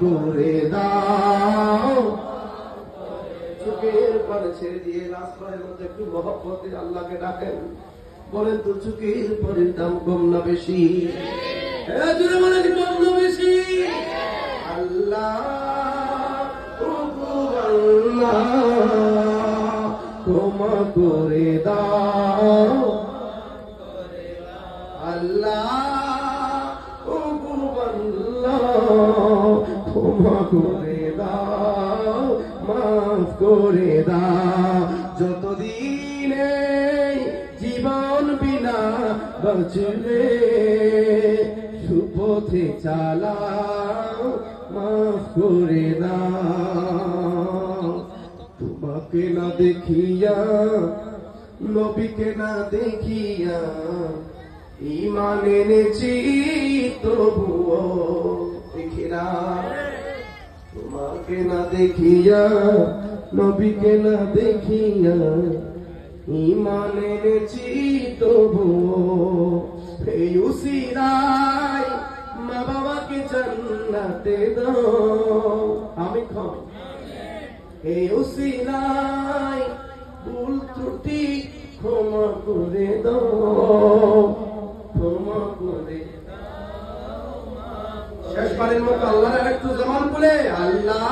করে দাও। চোখের পানি ছেড়ে দিয়ে রাস্তার মধ্যে একটু মহব্বতে আল্লাহকে ডাকেন, বলেন তো চোখের পানির দাম কম না বেশি? জুড়ে বলেন কম না বেশি? আল্লাহ ক্ষমা করে দাও, আল্লাহ ক্ষমা করে দাও, মাফ করে দাও। যতদিন জীবন বিনা বাঁচবে সুপথে চালাও, মাফ করে দাও। তোমাকে না দেখিয়া, নবীকে না দেখিয়া ঈমান এনেছি তবুও দেখি না। তোমাকে না দেখিয়া, নবীকে না দেখিয়া ঈমান এনেছি তবুও। এই উসিরায় মা বাবাকে জান্নাতে দাও, আমি খাও। এই উসিলায় ভুল ত্রুটি ক্ষমা করে দাও, ক্ষমা করে দাও। শেষবারের মতো আল্লাহর একটু জবান বলে আল্লাহ